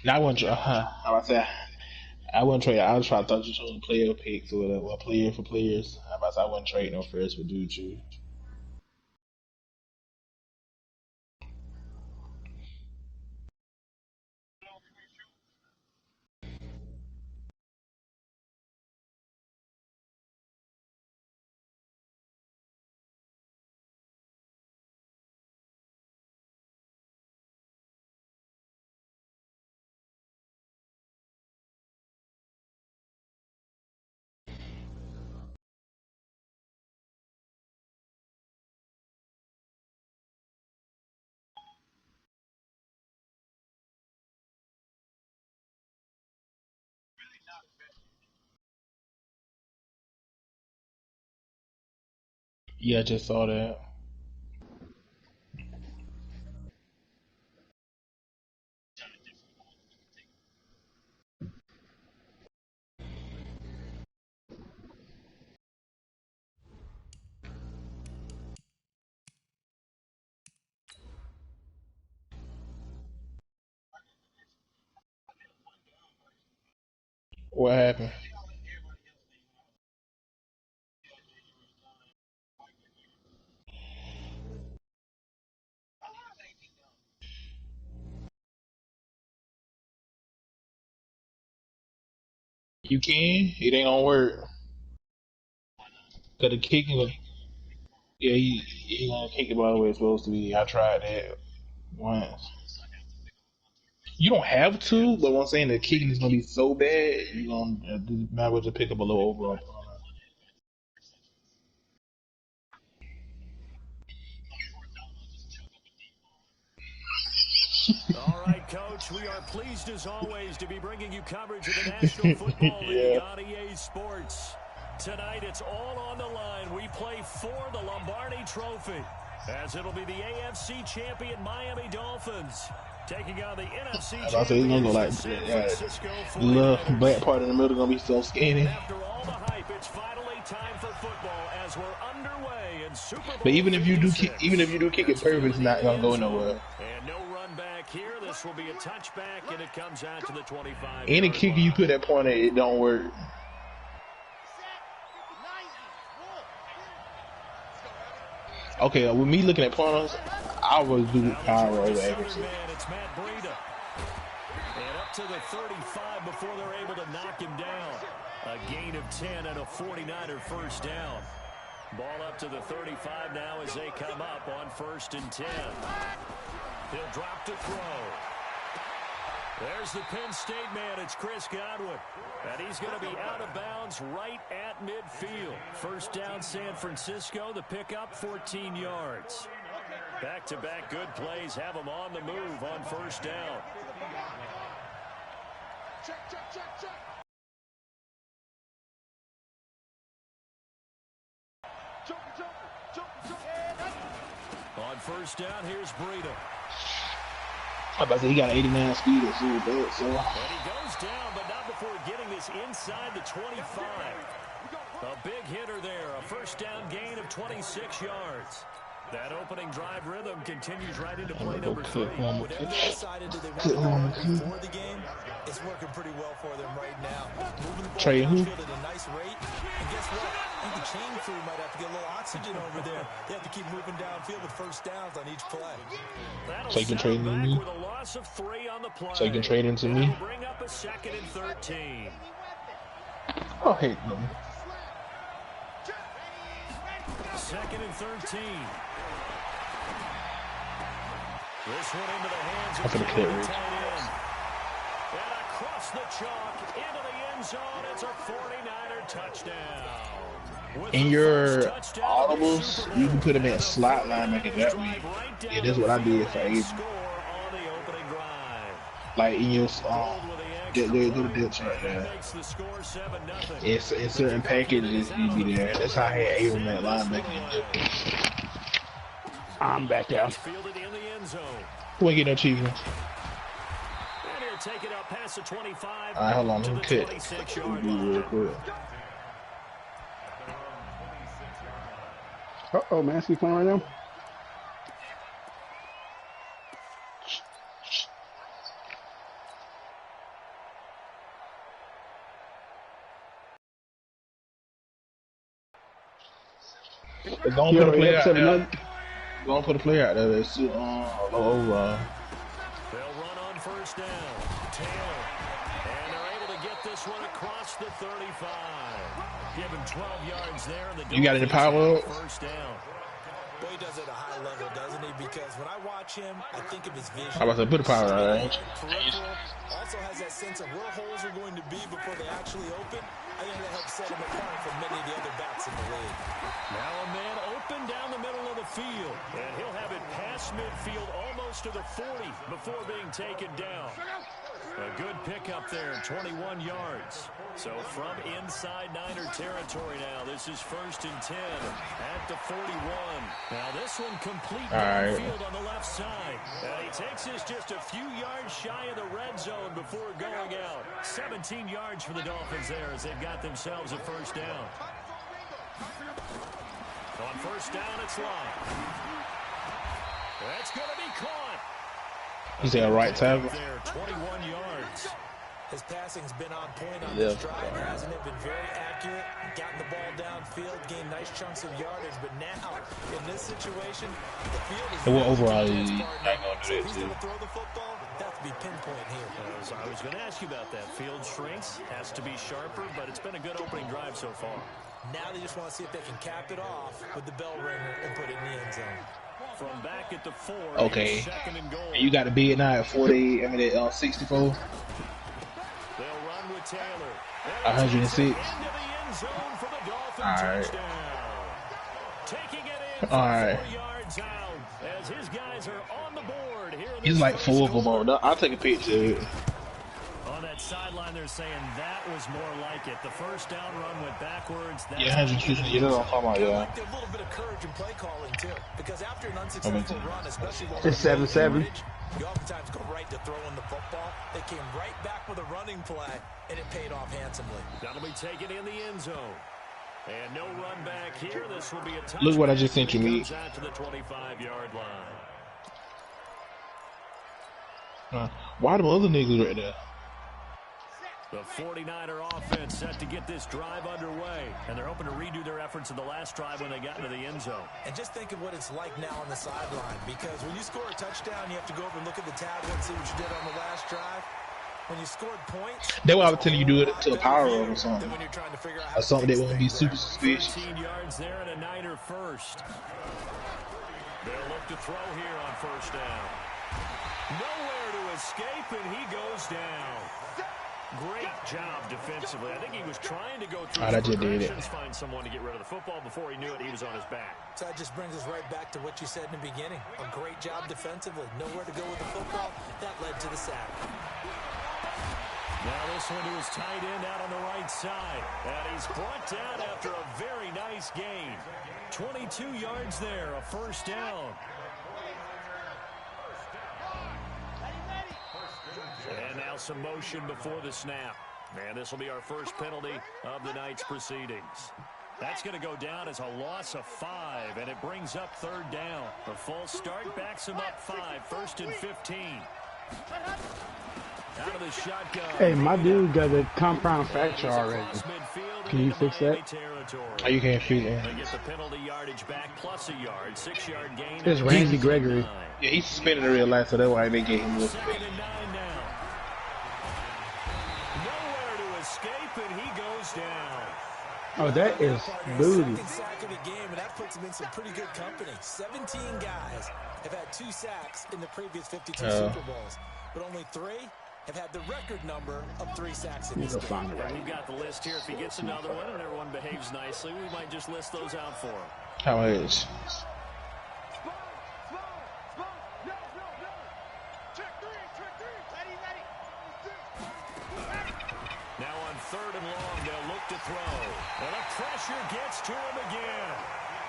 Now I wouldn't try. How about that? I wouldn't trade. I was trying to thought you showing player picks or whatever, or player for players. How about that? I wouldn't trade no first with Juju. Yeah, I just saw that. What happened? You can. It ain't gonna work. Cause the kicking, yeah, he gonna kick it all the way it's supposed to be. I tried that once. You don't have to, but what I'm saying the kicking is gonna be so bad, you gonna might as well just pick up a little overall. All right, Coach, we are pleased as always to be bringing you coverage of the National Football League Yeah. on EA Sports. Tonight, it's all on the line. We play for the Lombardi Trophy, as it'll be the AFC champion Miami Dolphins taking on the NFC As I say, it's gonna go champions, the like San yeah, Francisco the little 49ers. black part in the middle gonna be so And skinny. after all the hype, it's finally time for football as we're underway in Super But Bowl 56. even if you do kick it Here's perfect, it's fielding in not the gonna end go zone. nowhere. And no run back here. This will be a touchback, and it comes out to the Any 25-yard kicker you line. put that point at, it don't work. Okay, with me looking at pointers, I would do Now the power Georgia over Southern accuracy. man, it's Matt Breida. And up to the 35 before they're able to knock him down. A gain of 10 and a 49er first down. Ball up to the 35 now as they come up on 1st and 10. He'll drop to throw. There's the Penn State man. It's Chris Godwin. And he's going to be out of bounds right at midfield. First down, San Francisco. The pickup, 14 yards. Back-to-back good plays have them on the move on 1st down. On 1st down, here's Breida. I about to say he got 89 speed or so bad, so And he goes down, but not before getting this inside the 25. A big hitter there, a first down gain of 26 yards. That opening drive rhythm continues right into I'm play gonna go number cook 3. one more Whatever they decided that they want cook to one run more before the game, it's working pretty well for them right now. Moving the ball Trade who? downfield at a nice rate. And guess what? I think the chain crew might have to get a little oxygen over there. They have to keep moving downfield with first downs on each play. That'll So you can set trade him into back me. with a loss of 3 on the play. So you can trade into And me. it'll bring up a 2nd and 13. Oh heck no. 2nd and 13. This one into the hands I'm of finna Kennedy, clear it. tight end. And across the chalk into the end zone. It's a 49er touchdown. With In the first your touchdown of the audibles, Super you can Bowl. put him And at the slot 49ers linebacker that way. drive right Yeah, down that's the what I field did for and Aiden. score on the opening drive. Like in your Rolled with the there, extra there go the point, depth right and that there. makes the score 7-0. It's in The certain kickoff unit packages is out you on the be there. field, That's and how I they had will Abram send at this one linebacker. away. I'm back down. It's fielded in the end zone. Who ain't get no achievement? And he'll take it up past the 25 Alright, hold on, to let the me cut. 26-yard Do real line. quick. Uh-oh, man. See fun right now? Go and put a player out there. Go and put a player out there that's low overall. They'll run on first down. Taylor. And they're able to get this one across the 35. Given 12 yards there. And the you got any power? First down. Boy, he does it at a high level, doesn't he? Because when I watch him, I think of his vision. I was a bit of power, right? Also has that sense of where holes are going to be before they actually open. I think that helps set him apart from many of the other backs in the league. Now a man open down the middle of the field. And he'll have it past midfield almost to the 40 before being taken down. A good pickup there, 21 yards. So from inside Niner territory now, this is 1st and 10 at the 41. Now this one complete downfield on the left side. And he takes this just a few yards shy of the red zone before going out. 17 yards for the Dolphins there as they've got themselves a first down. On first down, it's Lott. That's going to be caught. He's a right tackle. There, 21 yards. His passing's been on point on this drive, hasn't it? Been very accurate, gotten the ball downfield, gained nice chunks of yardage. But now, in this situation, the field is overall, he's not going to do that. He's going to throw the football. That's be pinpoint here. I was going to ask you about that. Field shrinks, has to be sharper, but it's been a good opening drive so far. Now they just want to see if they can cap it off with the bell ringer and put it in the end zone. From back at the 4. Okay. Second and goal. You got to be it now at 40. I mean, at 64. They'll run with Taylor. 106. Alright. Taking it in 4 yards out as his guys are on the board here. He's like 4 of them on. I'll take a picture. On that sideline, they're saying that was more like it. The first down run went backwards. That's 160. You know what I'm talking about, yeah. Like a little bit of courage in play calling too, because after an unsuccessful run, especially when it's 7-7. You oftentimes go right to throwing the football. They came right back with a running play, and it paid off handsomely. That'll be taken in the end zone. And no run back here. This will be a touchdown. Look what I just sent you, me. Out to the 25-yard line. Why the other niggas right there? The 49er offense set to get this drive underway, and they're hoping to redo their efforts in the last drive when they got into the end zone. And just think of what it's like now on the sideline, because when you score a touchdown, you have to go over and look at the tablet and see what you did on the last drive. When you scored points, they will tell you do it to a power or something, when you're trying to figure out or something that won't be super suspicious. 13 yards there and a Niner first. They'll look to throw here on first down. Nowhere to escape, and he goes down. Great job defensively. I think he was trying to go through his progressions, find someone to get rid of the football. Before he knew it, he was on his back. So that just brings us right back to what you said in the beginning. A great job defensively. Nowhere to go with the football. That led to the sack. Now this one to his tight end out on the right side. And he's brought down after a very nice gain. 22 yards there, a first down. And now some motion before the snap. And this will be our first penalty of the night's proceedings. That's going to go down as a loss of 5, and it brings up third down. A false start backs him up 5, 1st and 15. Out of the shotgun. Hey, my dude got a compound fracture already. Can you fix that? Oh, you can't fix it. They get the penalty yardage back plus a yard, 6-yard gain. It's Randy Gregory. Yeah, he's suspended in real life, so that's why they gave him a second and 9 now. Nowhere to escape, and he goes down. Oh, that is booty. Second sack of the game, and that puts him in some pretty good company. 17 guys have had 2 sacks in the previous 52 Super Bowls, but only 3 have had the record number of 3 sacks in this game. We've got the list here. If he gets another one and everyone behaves nicely, we might just list those out for him. How much? Now on 3rd and long, they'll look to throw. And the pressure gets to him again.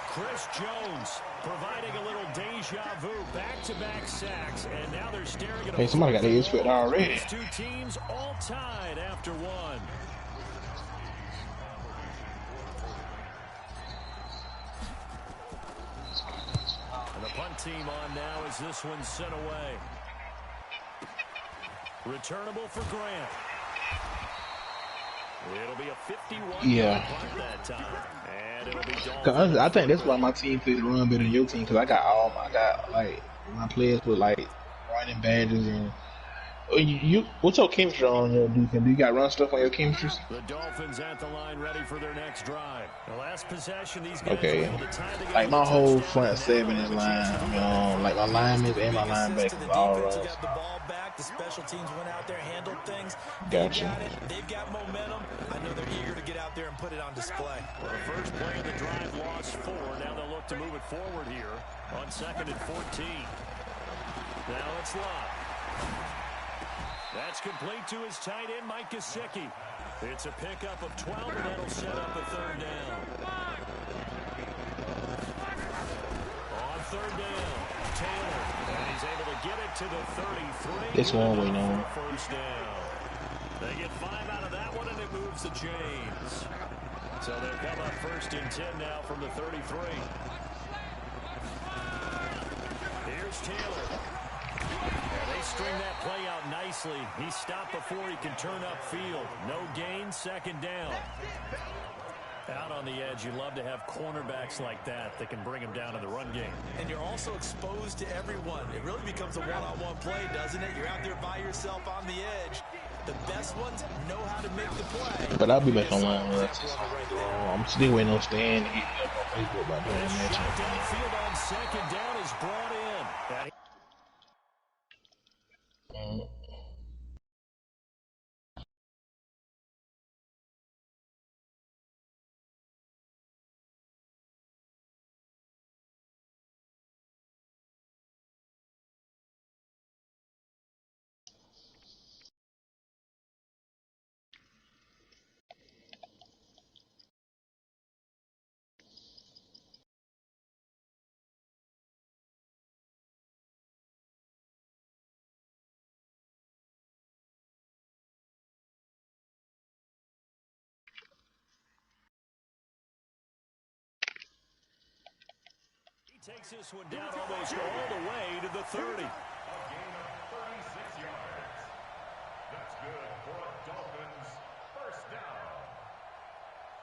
Chris Jones providing a little deja vu, back-to-back sacks, and now they're staring at a... Hey, somebody got the spit already. These 2 teams all tied after 1. And the punt team on now as this one's sent away. Returnable for Grant. It'll be a 51 Yeah. that time. And it'll be Cause I think that's why my team plays run better than your team. Cause I got like my players with like running badges and what's your chemistry on your defense? Do you got run stuff on your chemistry? The Dolphins at the line ready for their next drive. The last possession, these guys Okay. were able to tie the game. Like my whole front seven is line, like my linemen and my linebackers all runs. Got the ball back. The special teams went out there, handled things. Gotcha. They've got momentum. I know they're eager to get out there and put it on display. Well, the first play of the drive lost 4. Now they'll look to move it forward here on 2nd and 14. Now it's Lott. That's complete to his tight end, Mike Gesicki. It's a pickup of 12, and that'll set up a 3rd down. On 3rd down, Taylor. And he's able to get it to the 33. This one we know. First down. They get 5 out of that one, and it moves the chains. So they'll come up 1st and 10 now from the 33. Here's Taylor. They string that play out nicely. He stopped before he can turn upfield. No gain, 2nd down. Out on the edge, you love to have cornerbacks like that can bring him down in the run game. And you're also exposed to everyone. It really becomes a one-on-one play, doesn't it? You're out there by yourself on the edge. The best ones know how to make the play. But I'll be back online. I'm still waiting on Stan to hit me up on Facebook about doing that match. Downfield on 2nd down is brought in. Takes this one down almost all the way to the 30. A gain of 36 yards. That's good for a Dolphins first down.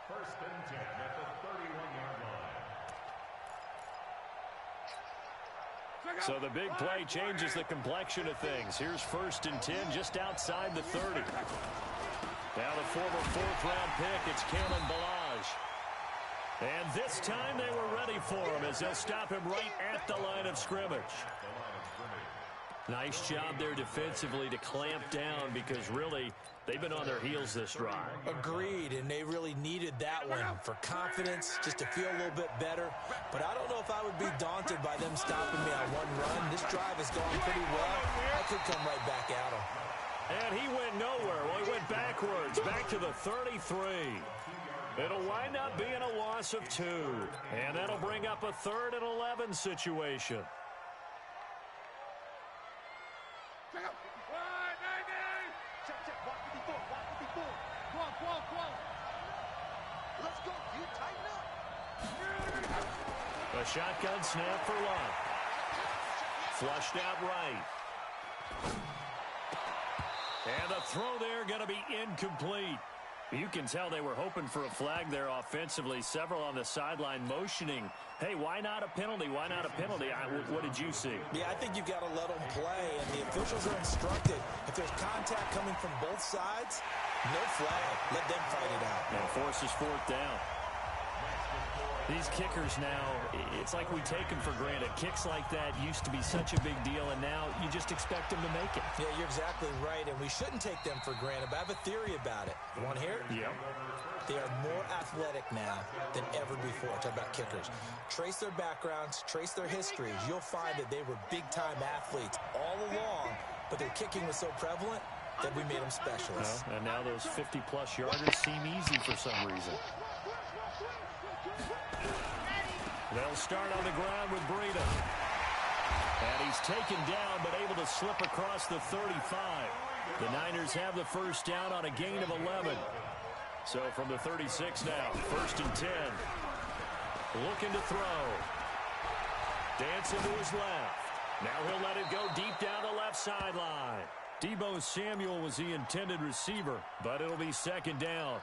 1st and 10 at the 31-yard line. So the big play changes the complexion of things. Here's 1st and 10 just outside the 30. Now the former 4th-round pick, it's Kalen Ballage. And this time they were ready for him as they'll stop him right at the line of scrimmage. Nice job there defensively to clamp down because really they've been on their heels this drive. Agreed, and they really needed that one for confidence, just to feel a little bit better. But I don't know if I would be daunted by them stopping me on one run. This drive has gone pretty well. I could come right back at them. And he went nowhere. Well, he went backwards, back to the 33. It'll wind up being a loss of 2. And that'll bring up a 3rd and 11 situation. A shotgun snap for Lott. Flushed out right. And the throw there going to be incomplete. You can tell they were hoping for a flag there offensively. Several on the sideline motioning, hey, why not a penalty? Why not a penalty? What did you see? Yeah, I think you've got to let them play, and the officials are instructed. If there's contact coming from both sides, no flag. Let them fight it out. And forces 4th down. These kickers now, it's like we take them for granted. Kicks like that used to be such a big deal, and now you just expect them to make it. Yeah, you're exactly right, and we shouldn't take them for granted, but I have a theory about it. You want to hear it? Yeah. They are more athletic now than ever before. Talk about kickers. Trace their backgrounds, trace their histories. You'll find that they were big-time athletes all along, but their kicking was so prevalent that we made them specialists. Well, and now those 50-plus yarders seem easy for some reason. They'll start on the ground with Breida. And he's taken down, but able to slip across the 35. The Niners have the first down on a gain of 11. So from the 36 now, 1st and 10. Looking to throw. Dancing to his left. Now he'll let it go deep down the left sideline. Deebo Samuel was the intended receiver, but it'll be 2nd down.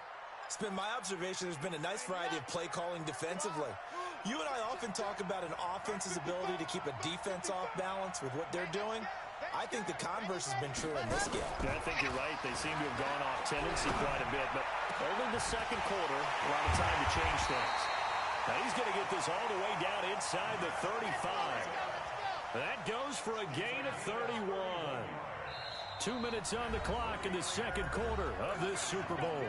It's been my observation there's been a nice variety of play calling defensively. You and I often talk about an offense's ability to keep a defense off balance with what they're doing. I think the converse has been true in this game. Yeah, I think you're right. They seem to have gone off tendency quite a bit, but only the second quarter, a lot of time to change things. Now he's going to get this all the way down inside the 35. That goes for a gain of 31. 2 minutes on the clock in the second quarter of this Super Bowl.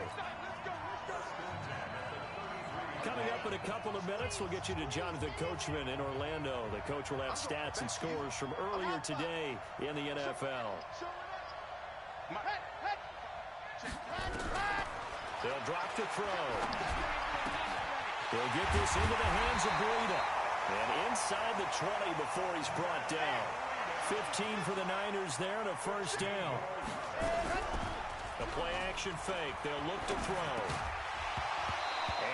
Coming up in a couple of minutes, we'll get you to Jonathan Coachman in Orlando. The coach will have stats and scores from earlier today in the NFL. They'll drop to throw. They'll get this into the hands of Breida. And inside the 20 before he's brought down. 15 for the Niners there and a first down. The play-action fake. They'll look to throw.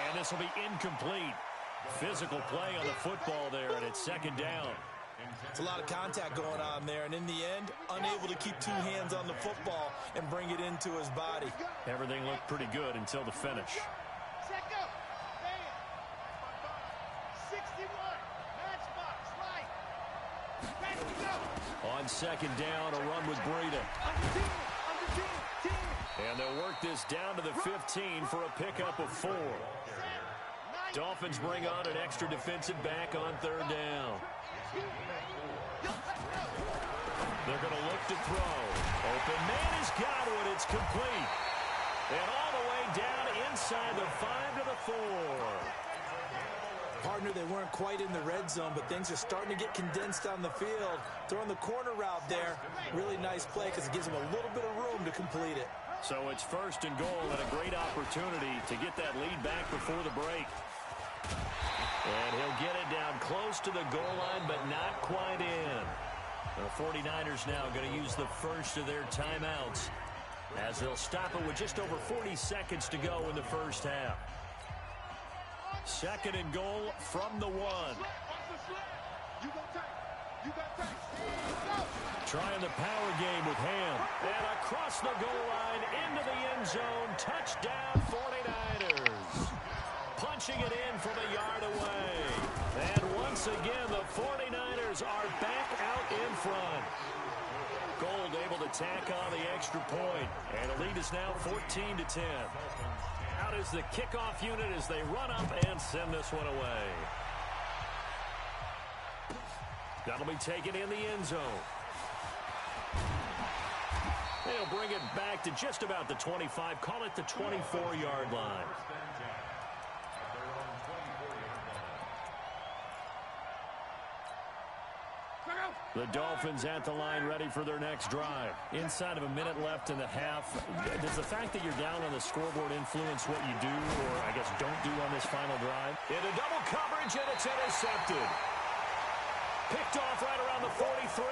And this will be incomplete. Physical play on the football there, and it's second down. It's a lot of contact going on there, and in the end, unable to keep two hands on the football and bring it into his body. Everything looked pretty good until the finish. On second down, a run with Breida. And they'll work this down to the 15 for a pickup of 4. Dolphins bring on an extra defensive back on third down. They're going to look to throw. Open man has got it. It's complete. And all the way down inside the 5 to the 4. Partner, they weren't quite in the red zone, but things are starting to get condensed on the field. Throwing the corner route there. Really nice play because it gives them a little bit of room to complete it. So it's first and goal and a great opportunity to get that lead back before the break. And he'll get it down close to the goal line, but not quite in. The 49ers now going to use the first of their timeouts as they'll stop it with just over 40 seconds to go in the first half. Second and goal from the 1. Trying the power game with Ham. And across the goal line into the end zone. Touchdown 49ers. Punching it in from a yard away. And once again, the 49ers are back out in front. Gold able to tack on the extra point. And the lead is now 14-10. Out is the kickoff unit as they run up and send this one away. That'll be taken in the end zone. They'll bring it back to just about the 25. Call it the 24-yard line. The Dolphins at the line ready for their next drive. Inside of a minute left in the half. Does the fact that you're down on the scoreboard influence what you do, or I guess don't do on this final drive? Into double coverage, and it's intercepted. Picked off right around the 43.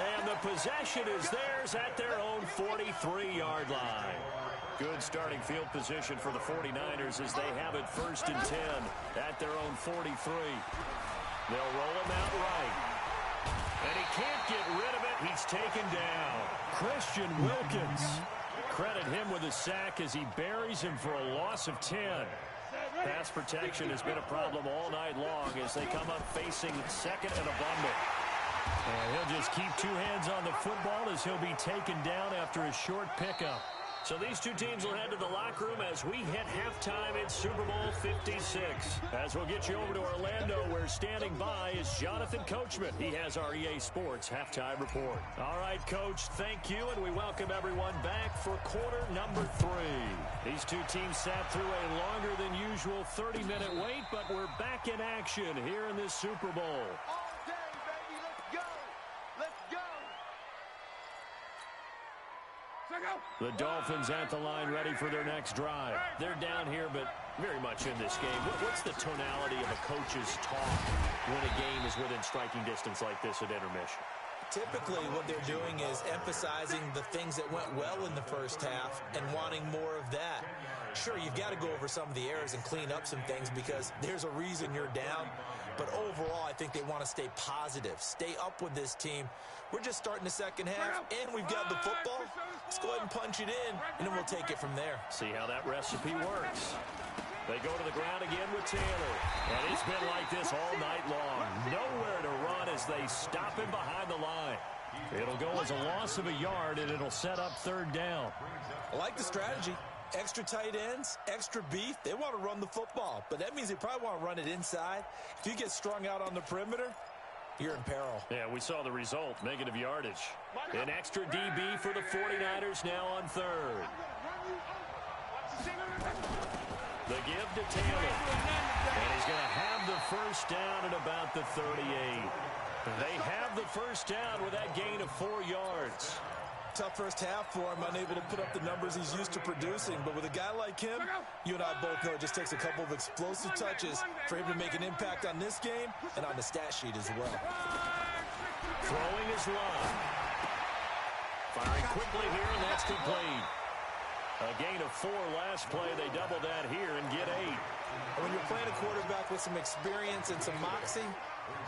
And the possession is theirs at their own 43-yard line. Good starting field position for the 49ers as they have it first and 10 at their own 43. They'll roll him out right. And he can't get rid of it. He's taken down. Christian Wilkins. Credit him with a sack as he buries him for a loss of 10. Pass protection has been a problem all night long as they come up facing second and abundant. And he'll just keep two hands on the football as he'll be taken down after a short pickup. So these two teams will head to the locker room as we hit halftime in Super Bowl 56. As we'll get you over to Orlando, where standing by is Jonathan Coachman. He has our EA Sports halftime report. All right, Coach, thank you, and we welcome everyone back for quarter number 3. These two teams sat through a longer than usual 30-minute wait, but we're back in action here in this Super Bowl. The Dolphins at the line ready for their next drive. They're down here, but very much in this game. What's the tonality of a coach's talk when a game is within striking distance like this at intermission? Typically, what they're doing is emphasizing the things that went well in the first half and wanting more of that. Sure, you've got to go over some of the errors and clean up some things because there's a reason you're down. But overall, I think they want to stay positive, stay up with this team. We're just starting the second half, and we've got the football. Let's go ahead and punch it in, and then we'll take it from there. See how that recipe works. They go to the ground again with Taylor. And it's been like this all night long. Nowhere to run as they stop him behind the line. It'll go as a loss of a yard, and it'll set up third down. I like the strategy. Extra tight ends, extra beef. They want to run the football, but that means they probably want to run it inside. If you get strung out on the perimeter, you're in peril. Yeah, we saw the result, negative yardage. An extra DB for the 49ers now on third. The give to Taylor. And he's going to have the first down at about the 38. They have the first down with that gain of 4 yards. Tough first half for him, unable to put up the numbers he's used to producing. But with a guy like him, you and I both know it just takes a couple of explosive touches for him to make an impact on this game and on the stat sheet as well. Throwing his line. Firing quickly here, and that's complete. A gain of 4 last play. They double that here and get 8. When you're playing a quarterback with some experience and some moxie,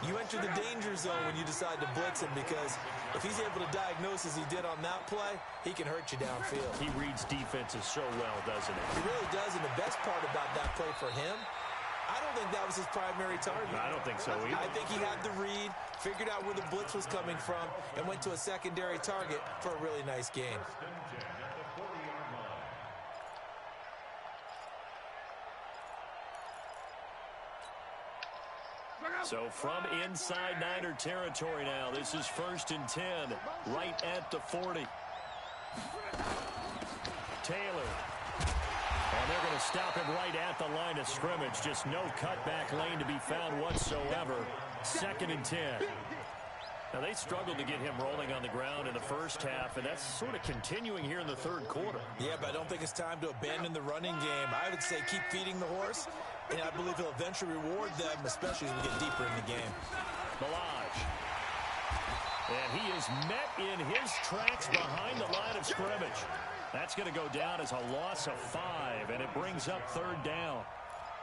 you enter the danger zone when you decide to blitz him, because if he's able to diagnose as he did on that play, he can hurt you downfield. He reads defenses so well, doesn't he? He really does, and the best part about that play for him, I don't think that was his primary target. I don't think so either. I think he had the read, figured out where the blitz was coming from, and went to a secondary target for a really nice gain. So from inside Niner territory now, this is 1st and 10, right at the 40. Taylor. And they're going to stop him right at the line of scrimmage. Just no cutback lane to be found whatsoever. 2nd and 10. Now, they struggled to get him rolling on the ground in the first half, and that's sort of continuing here in the third quarter. Yeah, but I don't think it's time to abandon the running game. I would say keep feeding the horse, and I believe he'll eventually reward them, especially as we get deeper in the game. Milage. And he is met in his tracks behind the line of scrimmage. That's going to go down as a loss of 5, and it brings up third down.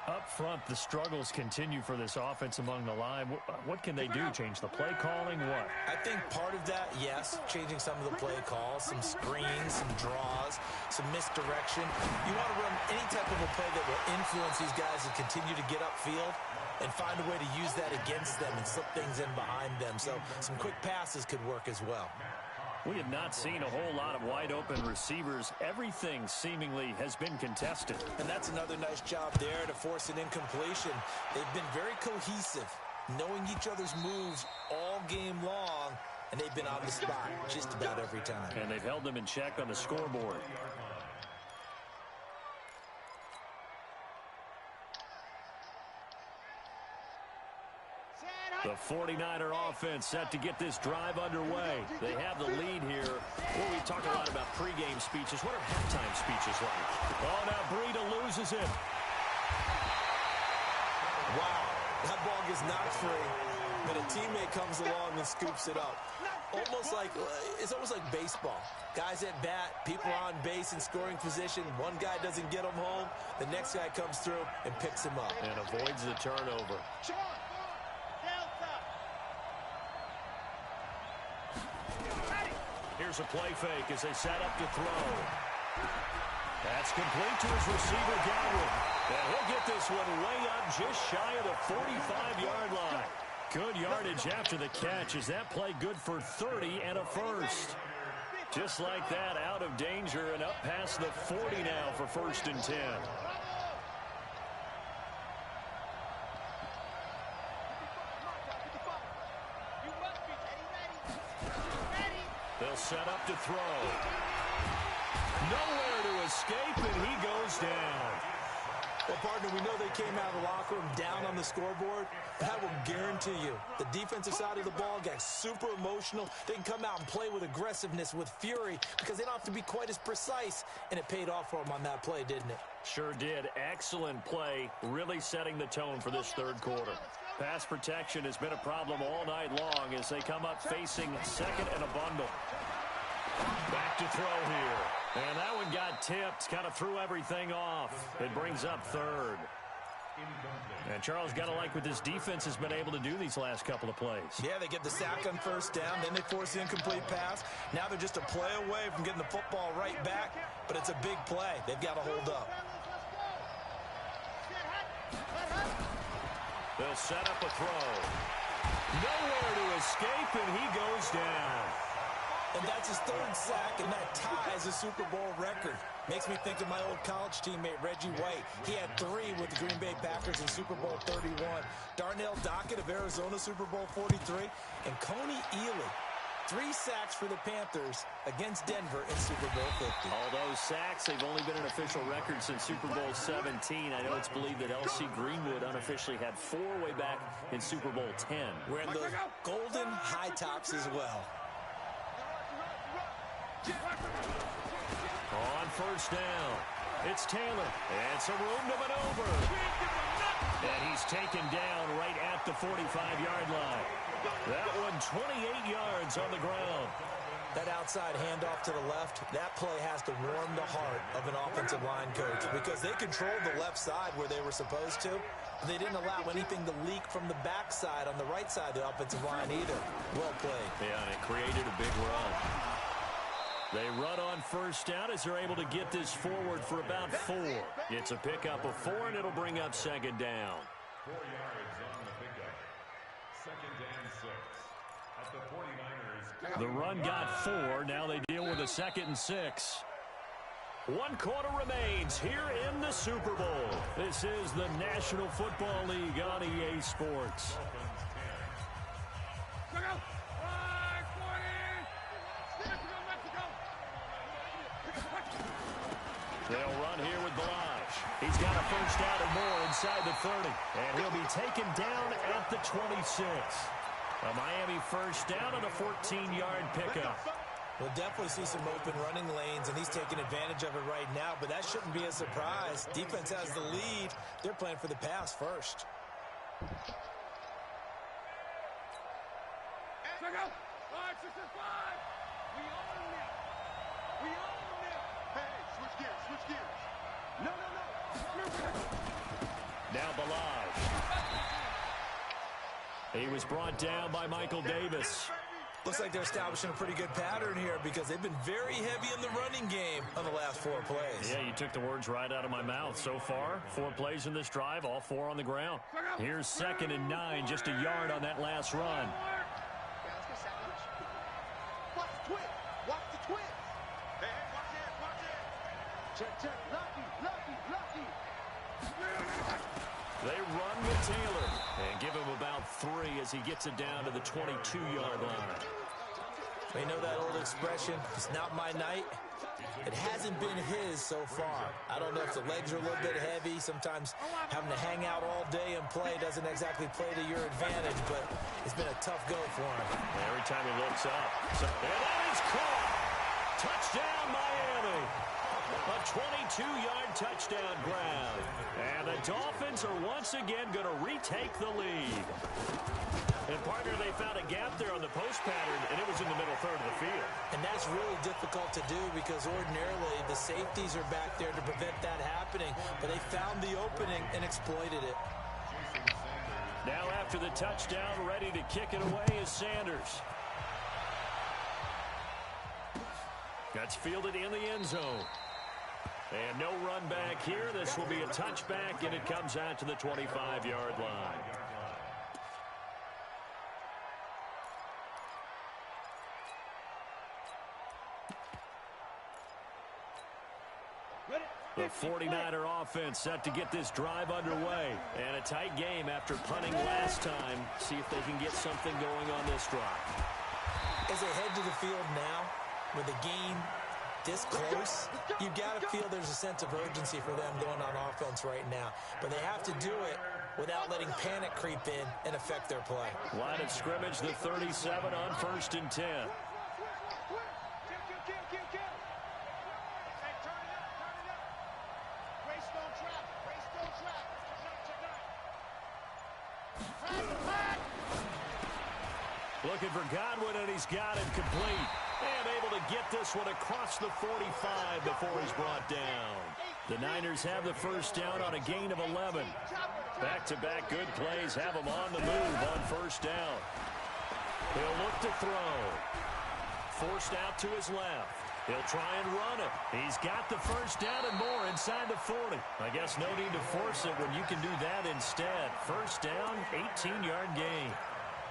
Up front, the struggles continue for this offense among the line. What can they do? Change the play calling? What? I think part of that, yes, changing some of the play calls, some screens, some draws, some misdirection. You want to run any type of a play that will influence these guys to continue to get upfield and find a way to use that against them and slip things in behind them. So some quick passes could work as well. We have not seen a whole lot of wide-open receivers. Everything seemingly has been contested. And that's another nice job there to force an incompletion. They've been very cohesive, knowing each other's moves all game long, and they've been on the spot just about every time. And they've held them in check on the scoreboard. The 49er offense set to get this drive underway. They have the lead here. Well, we talk a lot about pregame speeches. What are halftime speeches like? Oh, now Breida loses it. Wow, that ball gets knocked free, but a teammate comes along and scoops it up. It's almost like baseball. Guys at bat, people on base in scoring position. One guy doesn't get him home. The next guy comes through and picks him up. And avoids the turnover. Here's a play fake as they set up to throw. That's complete to his receiver, Godwin. And he'll get this one way up just shy of the 45-yard line. Good yardage after the catch. Is that play good for 30 and a first? Just like that, out of danger and up past the 40 now for 1st and 10. They'll set up to throw. Nowhere to escape, and he goes down. Well, partner, we know they came out of the locker room down on the scoreboard. That will guarantee you the defensive side of the ball got super emotional. They can come out and play with aggressiveness, with fury, because they don't have to be quite as precise. And it paid off for them on that play, didn't it? Sure did. Excellent play, really setting the tone for this third quarter. Pass protection has been a problem all night long as they come up facing second and a bundle. Back to throw here. And that one got tipped, kind of threw everything off. It brings up third. And Charles, got to like what this defense has been able to do these last couple of plays. Yeah, they get the sack on first down, then they force the incomplete pass. Now they're just a play away from getting the football right back, but it's a big play. They've got to hold up. They'll set up a throw. Nowhere to escape, and he goes down. And that's his third sack, and that ties a Super Bowl record. Makes me think of my old college teammate, Reggie White. He had 3 with the Green Bay Packers in Super Bowl 31. Darnell Dockett of Arizona, Super Bowl 43. And Coney Ealy, 3 sacks for the Panthers against Denver in Super Bowl 50. All those sacks, they've only been an official record since Super Bowl 17. I know it's believed that L.C. Greenwood unofficially had 4 way back in Super Bowl 10. Wearing those golden high tops as well. On first down, it's Taylor, and some room to maneuver. And he's taken down right at the 45-yard line. That one 28 yards on the ground. That outside handoff to the left, that play has to warm the heart of an offensive line coach because they controlled the left side where they were supposed to. They didn't allow anything to leak from the backside on the right side of the offensive line either. Well played. Yeah, and it created a big run. They run on first down as they're able to get this forward for about 4. It's a pickup of 4, and it'll bring up second down. 4 yards on the pickup. Second and 6 at the 49ers. The run got 4. Now they deal with a 2nd and 6. 1 quarter remains here in the Super Bowl. This is the National Football League on EA Sports. They'll run here with Balaj. He's got a first down and more inside the 30. And he'll be taken down at the 26. A Miami first down and a 14-yard pickup. We'll definitely see some open running lanes, and he's taking advantage of it right now, but that shouldn't be a surprise. Defense has the lead. They're playing for the pass first. Now Balaj. He was brought down by Michael Davis. Looks like they're establishing a pretty good pattern here because they've been very heavy in the running game on the last 4 plays. Yeah, you took the words right out of my mouth. So far, 4 plays in this drive, all 4 on the ground. Here's 2nd and 9, just a yard on that last run. Watch the twist. Watch the twist. Hey, watch it. Watch it. Check. Lucky. They run with Taylor and give him about 3 as he gets it down to the 22-yard line. You know that old expression, it's not my night? It hasn't been his so far. I don't know if the legs are a little bit heavy. Sometimes having to hang out all day and play doesn't exactly play to your advantage, but it's been a tough go for him. Every time he looks up. And that is caught. Touchdown, Miami. A 22-yard touchdown grab. And the Dolphins are once again going to retake the lead. And, partner, they found a gap there on the post pattern, and it was in the middle third of the field. And that's really difficult to do because ordinarily the safeties are back there to prevent that happening. But they found the opening and exploited it. Now after the touchdown, ready to kick it away is Sanders. That's fielded in the end zone. And no run back here. This will be a touchback, and it comes out to the 25-yard line. The 49er offense set to get this drive underway. And a tight game after punting last time. See if they can get something going on this drive. As they head to the field now, with the game this close, you've got to feel there's a sense of urgency for them going on offense right now. But they have to do it without letting panic creep in and affect their play. Line of scrimmage, the 37 on 1st and 10. Looking for Godwin, and he's got it complete. And able to get this one across the 45 before he's brought down. The Niners have the first down on a gain of 11. Back-to-back good plays have them on the move on first down. He'll look to throw. Forced out to his left. He'll try and run it. He's got the first down and more inside the 40. I guess no need to force it when you can do that instead. First down, 18-yard gain.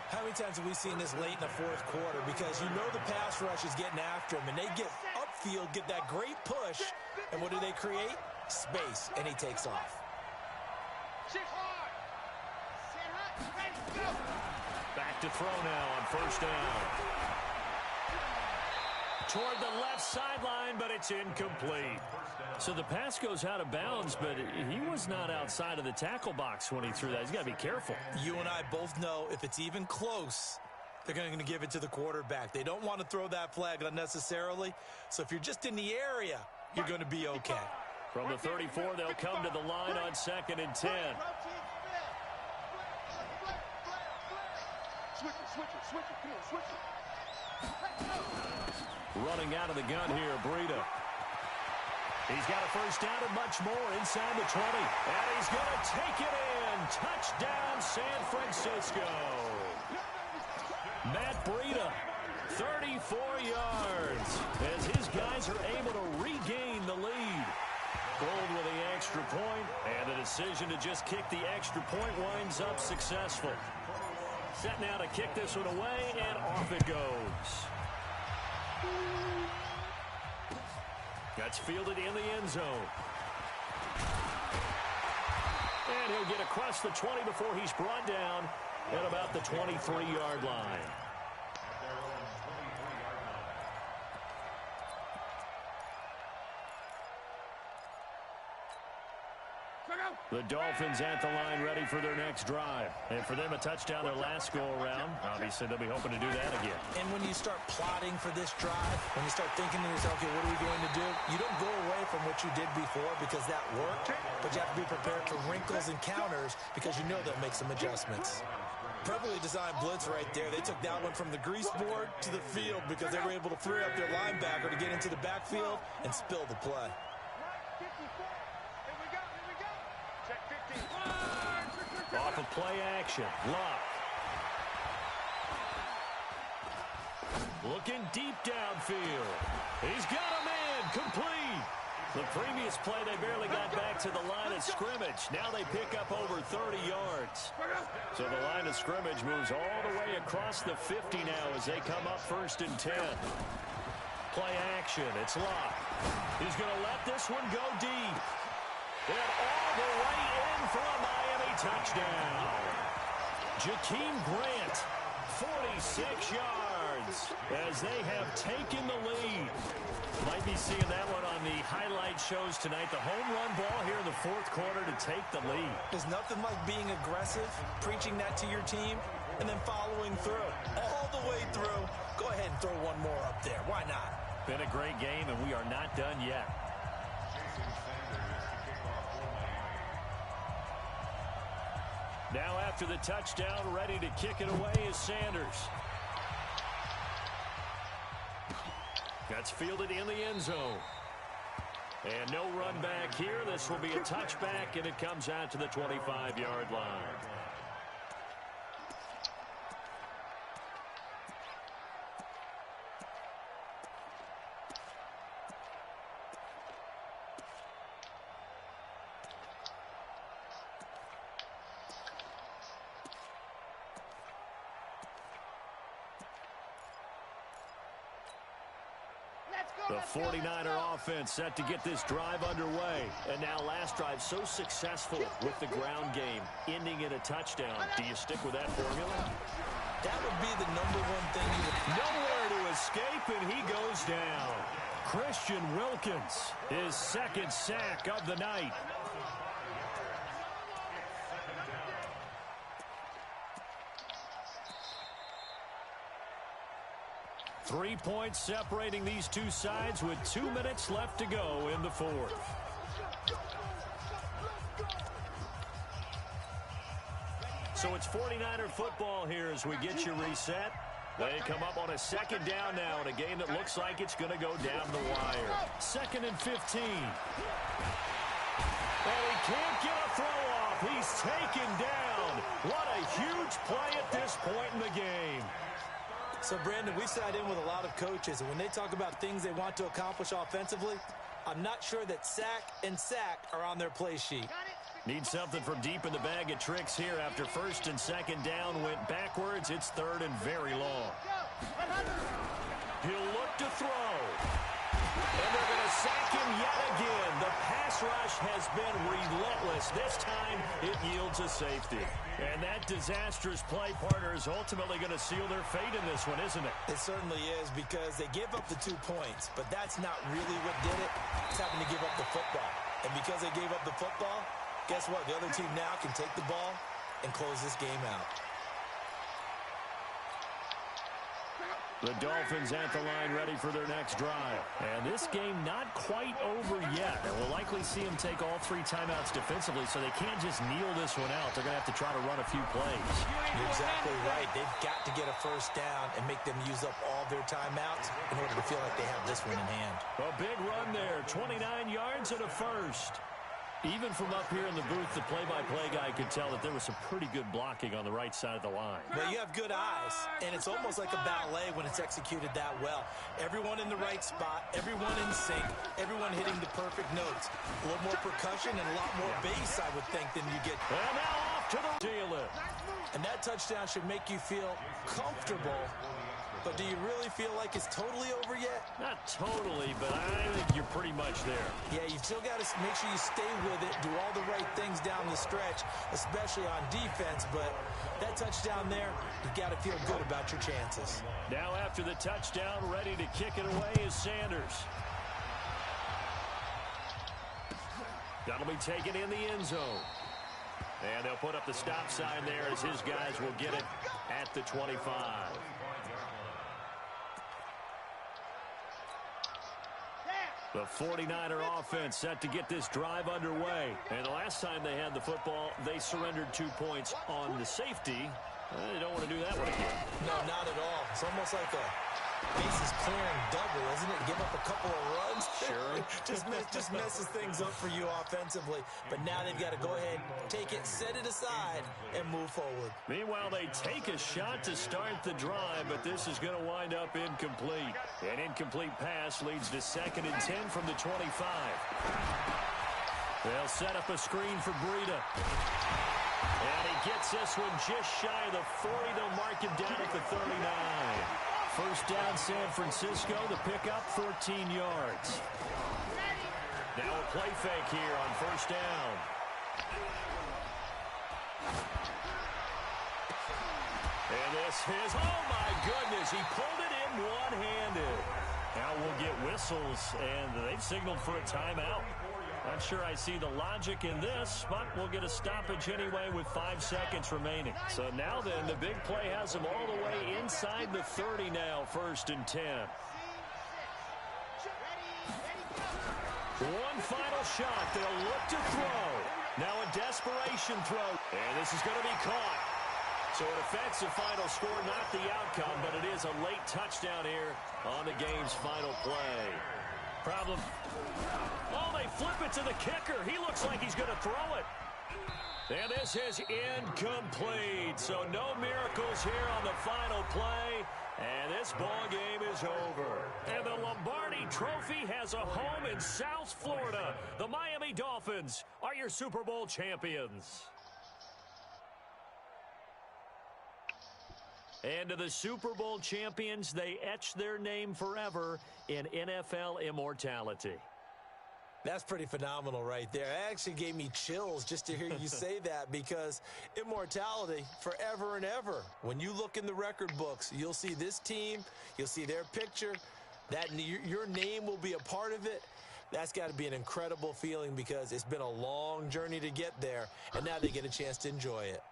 How many times have we seen this late in the fourth quarter? Because you know the pass rush is getting after him, and they get upfield, get that great push, and what do they create? Space, and he takes off. Back to throw now on first down. Toward the left sideline, but it's incomplete. So the pass goes out of bounds, but he was not outside of the tackle box when he threw that. He's got to be careful. You and I both know if it's even close, they're going to give it to the quarterback. They don't want to throw that flag unnecessarily. So if you're just in the area, you're going to be okay. From the 34, they'll come to the line on 2nd and 10. Switch it, come on, switch it. Running out of the gun here, Breida. He's got a first down and much more inside the 20. And he's going to take it in. Touchdown, San Francisco. Matt Breida, 34 yards, as his guys are able to regain the lead. Gold with the extra point, and the decision to just kick the extra point winds up successful. Set now to kick this one away, and off it goes. That's fielded in the end zone. And he'll get across the 20 before he's brought down at about the 23-yard line. The Dolphins at the line ready for their next drive. And for them, a touchdown their last go-around. Obviously, they'll be hoping to do that again. And when you start plotting for this drive, when you start thinking to yourself, okay, what are we going to do? You don't go away from what you did before because that worked, but you have to be prepared for wrinkles and counters because you know they'll make some adjustments. Perfectly designed blitz right there. They took that one from the grease board to the field because they were able to free up their linebacker to get into the backfield and spill the play. Off of play action, Luck. Looking deep downfield. He's got a man, complete. The previous play, they barely got back to the line of scrimmage. Now they pick up over 30 yards. So the line of scrimmage moves all the way across the 50 now as they come up 1st and 10. Play action, it's Luck. He's going to let this one go deep. And all the way in for a Miami touchdown. Jakeem Grant, 46 yards as they have taken the lead. Might be seeing that one on the highlight shows tonight. The home run ball here in the 4th quarter to take the lead. There's nothing like being aggressive, preaching that to your team, and then following through. All the way through. Go ahead and throw one more up there. Why not? Been a great game, and we are not done yet. Now after the touchdown, ready to kick it away is Sanders. That's fielded in the end zone. And no run back here. This will be a touchback, and it comes out to the 25-yard line. The 49er offense set to get this drive underway. And now last drive so successful with the ground game, ending in a touchdown. Do you stick with that formula? That would be the #1 thing you would... Nowhere to escape, and he goes down. Christian Wilkins, his 2nd sack of the night. Three points separating these two sides with 2 minutes left to go in the 4th. So it's 49er football here as we get you reset. They come up on a 2nd down now in a game that looks like it's going to go down the wire. 2nd and 15. And he can't get a throw off. He's taken down. What a huge play at this point in the game. So, Brandon, we sat in with a lot of coaches, and when they talk about things they want to accomplish offensively, I'm not sure that sack and sack are on their play sheet. Need something from deep in the bag of tricks here after first and second down went backwards. It's third and very long. He'll look to throw. And they're going to sack him yet again. The pass rush has been relentless. This time it yields a safety. And that disastrous play, partner, is ultimately going to seal their fate in this one, isn't it? It certainly is, because they gave up the 2 points, but that's not really what did it. It's having to give up the football. And because they gave up the football, guess what? The other team now can take the ball and close this game out. The Dolphins at the line ready for their next drive. And this game not quite over yet. And we'll likely see them take all 3 timeouts defensively, so they can't just kneel this one out. They're going to have to try to run a few plays. You're exactly right. They've got to get a first down and make them use up all their timeouts in order to feel like they have this one in hand. A big run there, 29 yards and a first. Even from up here in the booth, the play-by-play guy could tell that there was some pretty good blocking on the right side of the line. Well, you have good eyes, and it's almost like a ballet when it's executed that well. Everyone in the right spot, everyone in sync, everyone hitting the perfect notes. A little more percussion and a lot more bass, I would think, than you get. And now off to the dealer. And that touchdown should make you feel comfortable. But do you really feel like it's totally over yet? Not totally, but I think you're pretty much there. Yeah, you've still got to make sure you stay with it, do all the right things down the stretch, especially on defense. But that touchdown there, you've got to feel good about your chances. Now after the touchdown, ready to kick it away is Sanders. That'll be taken in the end zone. And they'll put up the stop sign there as his guys will get it at the 25. The 49er offense set to get this drive underway. And the last time they had the football, they surrendered 2 points on the safety. They don't want to do that one again. No, not at all. It's almost like a bases clearing double, isn't it? Give up a couple of runs. Sure. just messes things up for you offensively. But now they've got to go ahead, take it, set it aside, and move forward. Meanwhile, they take a shot to start the drive, but this is going to wind up incomplete. An incomplete pass leads to 2nd and 10 from the 25. They'll set up a screen for Breida. And he gets this one just shy of the 40. They'll mark him down at the 39. First down, San Francisco. The pickup, 13 yards. Now a play fake here on first down. And this is, oh my goodness, he pulled it in one-handed. Now we'll get whistles, and they've signaled for a timeout. Not sure I see the logic in this, but we'll get a stoppage anyway with 5 seconds remaining. So now then, the big play has them all the way inside the 30 now, 1st and 10. One final shot. They'll look to throw. Now a desperation throw. And this is going to be caught. So it affects the final score, not the outcome, but it is a late touchdown here on the game's final play. Problem. Oh, they flip it to the kicker. He looks like he's going to throw it. And this is incomplete. So no miracles here on the final play. And this ball game is over. And the Lombardi Trophy has a home in South Florida. The Miami Dolphins are your Super Bowl champions. And to the Super Bowl champions, they etch their name forever in NFL immortality. That's pretty phenomenal right there. It actually gave me chills just to hear you say that, because immortality forever and ever. When you look in the record books, you'll see this team, you'll see their picture, that your name will be a part of it. That's got to be an incredible feeling, because it's been a long journey to get there, and now they get a chance to enjoy it.